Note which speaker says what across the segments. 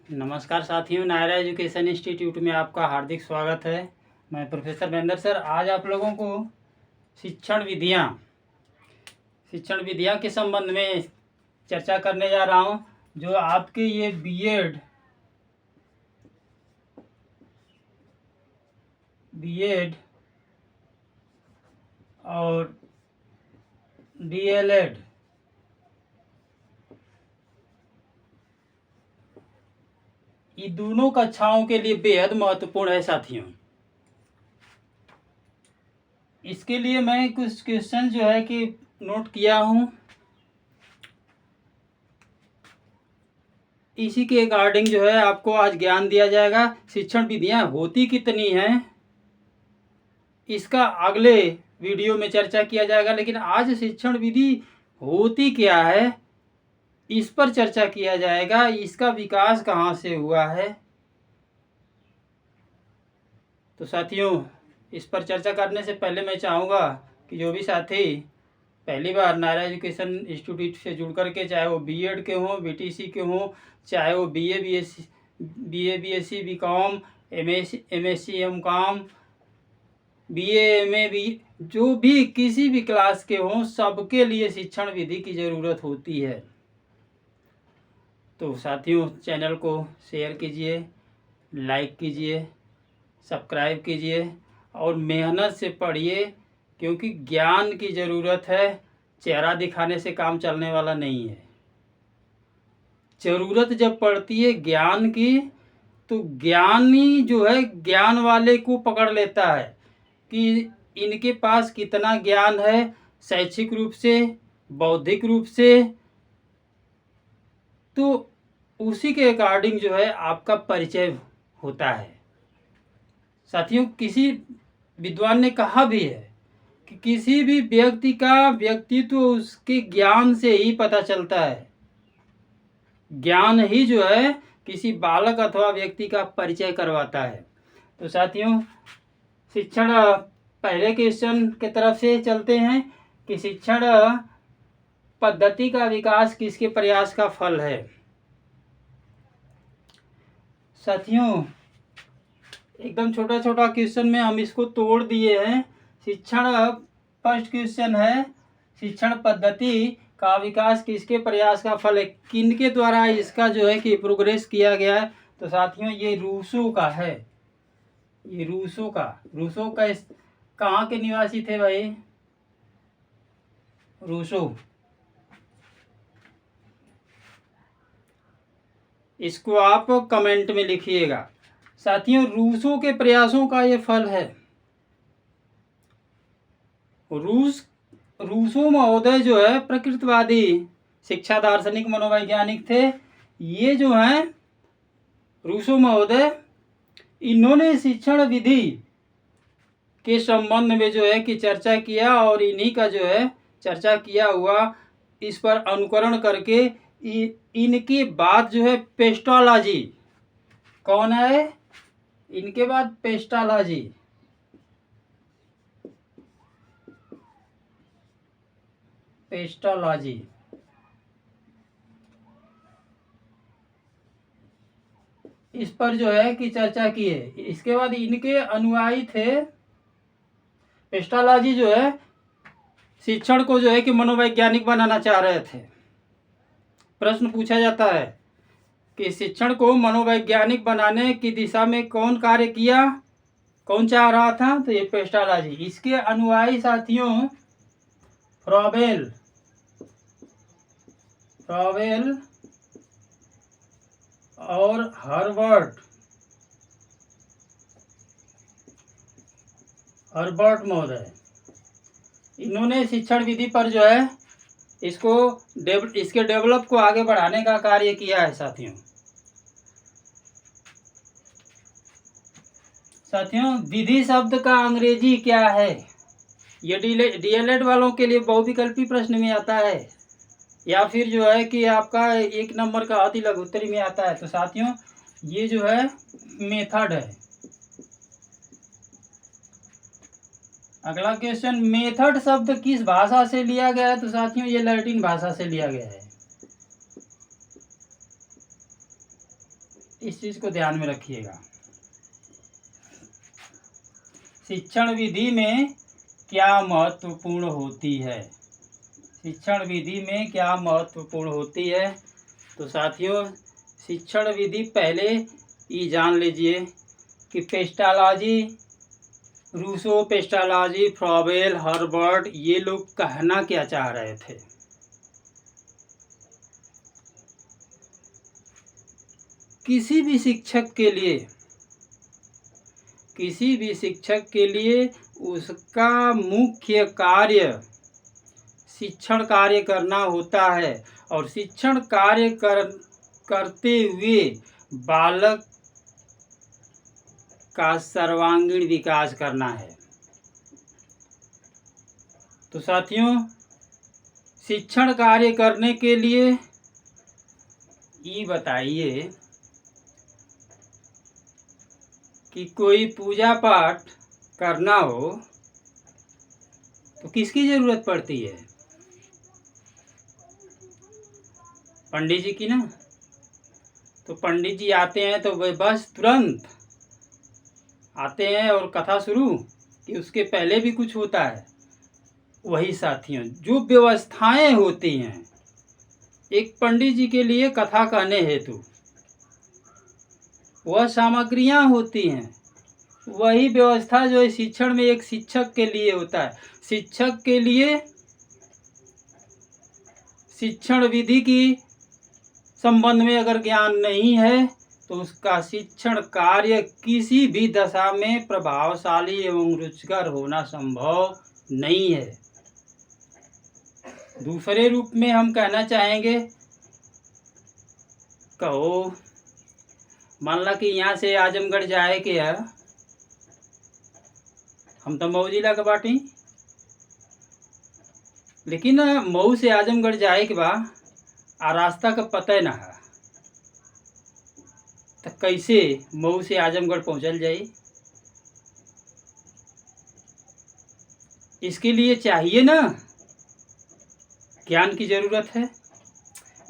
Speaker 1: नमस्कार साथियों, Naira education institute में आपका हार्दिक स्वागत है। मैं प्रोफेसर महेंद्र सर आज आप लोगों को शिक्षण विधियां के संबंध में चर्चा करने जा रहा हूं। जो आपके ये बीएड और डीएलएड ये दोनों कक्षाओं के लिए बेहद महत्वपूर्ण है साथियों। इसके लिए मैं कुछ क्वेश्चन जो है कि नोट किया हूं, इसी के अकॉर्डिंग जो है आपको आज ज्ञान दिया जाएगा। शिक्षण विधियां होती कितनी हैं इसका अगले वीडियो में चर्चा किया जाएगा, लेकिन आज शिक्षण विधि होती क्या है इस पर चर्चा किया जाएगा। इसका विकास कहाँ से हुआ है। तो साथियों, इस पर चर्चा करने से पहले मैं चाहूँगा कि जो भी साथी पहली बार नायरा एजुकेशन इंस्टीट्यूट से जुड़ करके, चाहे वो बीएड के हों, बीटीसी के हों, चाहे वो BA BSc BCom, MSc MCom, BA MA भी, जो भी किसी भी क्लास के हों, सबके लिए शिक्षण विधि की ज़रूरत होती है। तो साथियों, चैनल को शेयर कीजिए, लाइक कीजिए, सब्सक्राइब कीजिए और मेहनत से पढ़िए, क्योंकि ज्ञान की ज़रूरत है। चेहरा दिखाने से काम चलने वाला नहीं है। ज़रूरत जब पड़ती है ज्ञान की, तो ज्ञानी जो है ज्ञान वाले को पकड़ लेता है कि इनके पास कितना ज्ञान है, शैक्षिक रूप से, बौद्धिक रूप से। तो उसी के अकॉर्डिंग जो है आपका परिचय होता है। साथियों, किसी विद्वान ने कहा भी है कि किसी भी व्यक्ति का व्यक्तित्व उसके ज्ञान से ही पता चलता है। ज्ञान ही जो है किसी बालक अथवा व्यक्ति का परिचय करवाता है। तो साथियों, शिक्षण पहले क्वेश्चन के तरफ से चलते हैं कि शिक्षण पद्धति का विकास किसके प्रयास का फल है। साथियों, एकदम छोटा छोटा क्वेश्चन में हम इसको तोड़ दिए हैं। शिक्षण, फर्स्ट क्वेश्चन है, शिक्षण पद्धति का विकास किसके प्रयास का फल है, किनके द्वारा इसका जो है कि प्रोग्रेस किया गया है। तो साथियों, ये रूसो का है। ये रूसो का कहाँ के निवासी थे भाई? रूसो। इसको आप कमेंट में लिखिएगा। साथियों, रूसो के प्रयासों का ये फल है। रूसो महोदय जो है प्रकृतिवादी शिक्षा दार्शनिक मनोवैज्ञानिक थे। ये जो हैं रूसो महोदय, इन्होंने शिक्षण विधि के संबंध में जो है कि चर्चा किया, और इन्हीं का जो है चर्चा किया हुआ इस पर अनुकरण करके इनके बाद जो है पेस्टोलॉजी, कौन है इनके बाद? पेस्टोलॉजी। इस पर जो है कि चर्चा की है। इसके बाद इनके अनुयायी थे। पेस्टोलॉजी जो है शिक्षण को जो है कि मनोवैज्ञानिक बनाना चाह रहे थे। प्रश्न पूछा जाता है कि शिक्षण को मनोवैज्ञानिक बनाने की दिशा में कौन कार्य किया, कौन चाह रहा था? तो ये पेस्टोलॉजी। इसके अनुयायी साथियों फ्रॉबेल और हर्बर्ट महोदय, इन्होंने शिक्षण विधि पर जो है इसके डेवलप को आगे बढ़ाने का कार्य किया है। साथियों, विधि शब्द का अंग्रेजी क्या है? ये डीएलएड वालों के लिए बहुविकल्पी प्रश्न में आता है, या फिर जो है कि आपका 1 नंबर का अति लघुत्तरी में आता है। तो साथियों, ये जो है मेथड है। अगला क्वेश्चन, मेथड शब्द किस भाषा से लिया गया है? तो साथियों, ये लैटिन भाषा से लिया गया है। इस चीज़ को ध्यान में रखिएगा। शिक्षण विधि में क्या महत्वपूर्ण होती है? शिक्षण विधि में क्या महत्वपूर्ण होती है? तो साथियों, शिक्षण विधि पहले ये जान लीजिए कि पेस्टालॉजी, रूसो, पेस्टालॉजी, फ्रॉबेल, हर्बर्ट, ये लोग कहना क्या चाह रहे थे। किसी भी शिक्षक के लिए उसका मुख्य कार्य शिक्षण कार्य करना होता है और शिक्षण कार्य करते हुए बालक का सर्वांगीण विकास करना है। तो साथियों, शिक्षण कार्य करने के लिए ये बताइए कि कोई पूजा पाठ करना हो तो किसकी जरूरत पड़ती है? पंडित जी की ना। तो पंडित जी आते हैं तो वे बस तुरंत आते हैं और कथा शुरू, कि उसके पहले भी कुछ होता है? वही साथियों, जो व्यवस्थाएं होती हैं एक पंडित जी के लिए कथा कहने हेतु, वह सामग्रियां होती हैं, वही व्यवस्था जो शिक्षण में एक शिक्षक के लिए होता है। शिक्षक के लिए शिक्षण विधि की संबंध में अगर ज्ञान नहीं है तो उसका शिक्षण कार्य किसी भी दशा में प्रभावशाली एवं रुचिकर होना संभव नहीं है। दूसरे रूप में हम कहना चाहेंगे, कहो मान ला कि यहाँ से आजमगढ़ जाए के है, हम तो मऊ जिला के बाटी, लेकिन मऊ से आजमगढ़ जाए के बा आ रास्ता का पता ना है, तो कैसे मऊ से आजमगढ़ पहुँचल जाए? इसके लिए चाहिए ना ज्ञान की जरूरत है।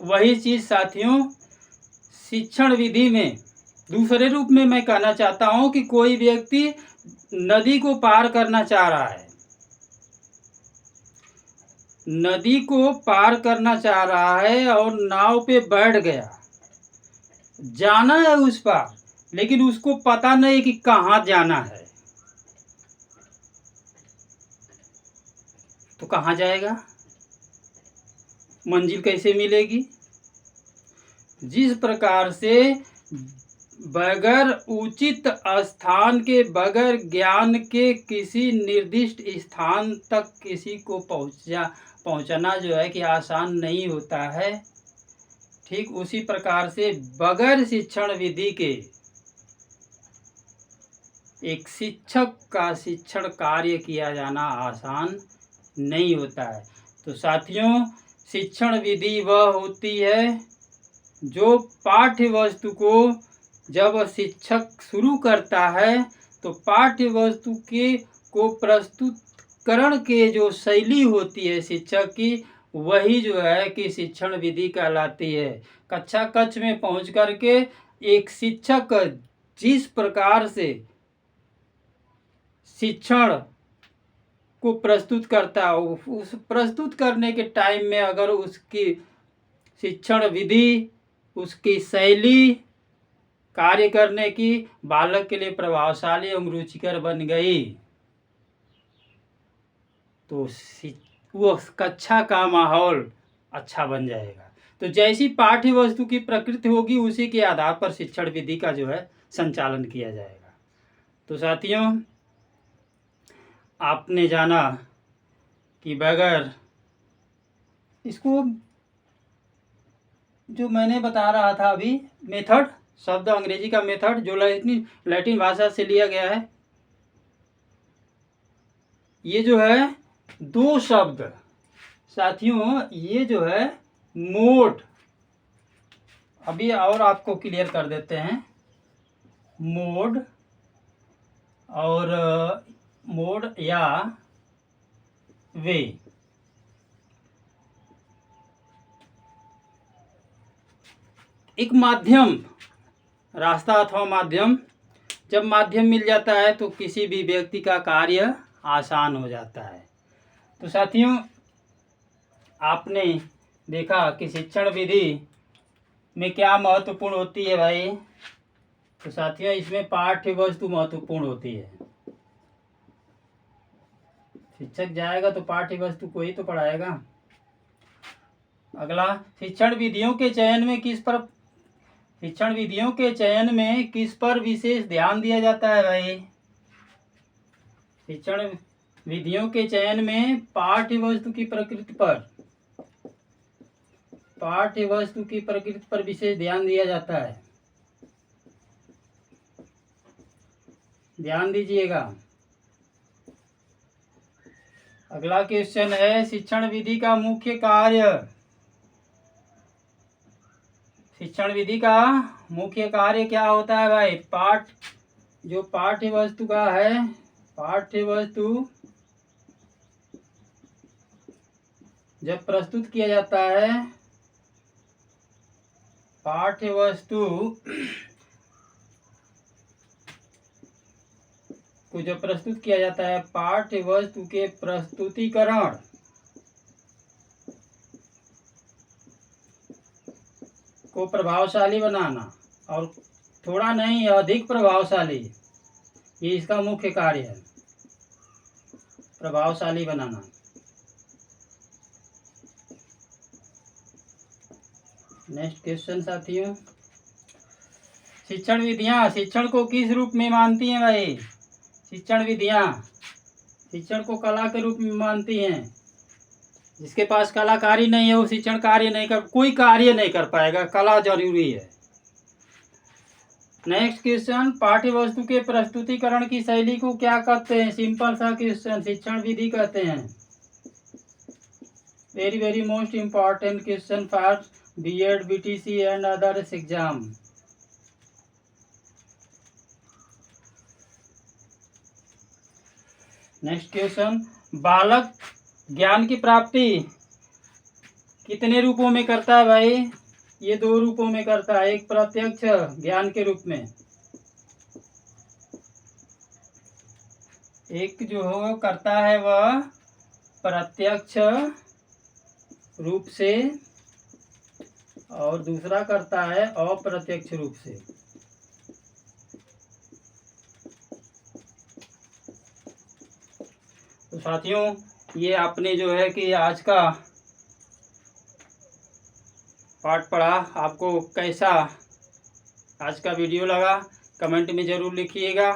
Speaker 1: वही चीज साथियों शिक्षण विधि में दूसरे रूप में मैं कहना चाहता हूं कि कोई व्यक्ति नदी को पार करना चाह रहा है, नदी को पार करना चाह रहा है और नाव पे बैठ गया, जाना है उस पार, लेकिन उसको पता नहीं कि कहाँ जाना है, तो कहाँ जाएगा? मंजिल कैसे मिलेगी? जिस प्रकार से बगैर उचित स्थान के, बगैर ज्ञान के किसी निर्दिष्ट स्थान तक किसी को पहुंचना जो है कि आसान नहीं होता है, ठीक उसी प्रकार से बगैर शिक्षण विधि के एक शिक्षक का शिक्षण कार्य किया जाना आसान नहीं होता है। तो साथियों, शिक्षण विधि वह होती है जो पाठ्य वस्तु को जब शिक्षक शुरू करता है तो पाठ्य वस्तु के को प्रस्तुतकरण के जो शैली होती है शिक्षक की, वही जो है कि शिक्षण विधि कहलाती है। कक्षा कक्ष में पहुंच करके एक शिक्षक जिस प्रकार से शिक्षण को प्रस्तुत करता है, उस प्रस्तुत करने के टाइम में अगर उसकी शिक्षण विधि, उसकी शैली कार्य करने की बालक के लिए प्रभावशाली एवं रुचिकर बन गई तो वो कक्षा का माहौल अच्छा बन जाएगा। तो जैसी पाठ्य वस्तु की प्रकृति होगी उसी के आधार पर शिक्षण विधि का जो है संचालन किया जाएगा। तो साथियों, आपने जाना कि बगैर इसको जो मैंने बता रहा था अभी, मेथड शब्द अंग्रेजी का मेथड जो लैटिन भाषा से लिया गया है, ये जो है दो शब्द साथियों, ये जो है मोड, अभी और आपको क्लियर कर देते हैं। मोड और मोड या वे, एक माध्यम, रास्ता अथवा माध्यम। जब माध्यम मिल जाता है तो किसी भी व्यक्ति का कार्य आसान हो जाता है। तो साथियों, आपने देखा कि शिक्षण विधि में क्या महत्वपूर्ण होती है भाई। तो साथियों, इसमें पाठ्य वस्तु महत्वपूर्ण होती है। शिक्षक जाएगा तो पाठ्य वस्तु को ही तो पढ़ाएगा। अगला, शिक्षण विधियों के चयन में किस पर विशेष ध्यान दिया जाता है भाई। शिक्षण विधियों के चयन में पाठ्य वस्तु की प्रकृति पर विशेष ध्यान दिया जाता है। ध्यान दीजिएगा। अगला क्वेश्चन है, शिक्षण विधि का मुख्य कार्य। शिक्षण विधि का मुख्य कार्य क्या होता है भाई। पाठ्य वस्तु का है, पाठ्य वस्तु जब प्रस्तुत किया जाता है, पाठ्य वस्तु को जब प्रस्तुत किया जाता है, पाठ्य वस्तु के प्रस्तुतिकरण को प्रभावशाली बनाना, और थोड़ा नहीं अधिक प्रभावशाली, ये इसका मुख्य कार्य है, प्रभावशाली बनाना। नेक्स्ट क्वेश्चन साथियों, शिक्षण विधियां शिक्षण को किस रूप में मानती हैं भाई। शिक्षण विधियां शिक्षण को कला के रूप में मानती हैं। जिसके पास कलाकारी नहीं है वो शिक्षण कोई कार्य नहीं कर पाएगा। कला जरूरी है। नेक्स्ट क्वेश्चन, पाठ्य वस्तु के प्रस्तुतिकरण की शैली को क्या कहते हैं। सिंपल सा क्वेश्चन, शिक्षण विधि कहते हैं। Very very most important question for B.Ed, BTC and others exam. Next question, बालक ज्ञान की प्राप्ति कितने रूपों में करता है भाई। ये 2 रूपों में करता है। एक प्रत्यक्ष ज्ञान के रूप में, एक जो हो करता है वह प्रत्यक्ष रूप से, और दूसरा करता है अप्रत्यक्ष रूप से। तो साथियों, ये आपने जो है कि आज का पाठ पढ़ा, आपको कैसा आज का वीडियो लगा कमेंट में ज़रूर लिखिएगा।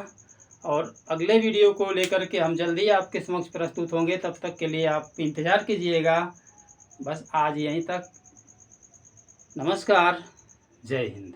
Speaker 1: और अगले वीडियो को लेकर के हम जल्दी आपके समक्ष प्रस्तुत होंगे। तब तक के लिए आप इंतज़ार कीजिएगा। बस आज यहीं तक। नमस्कार, जय हिंद।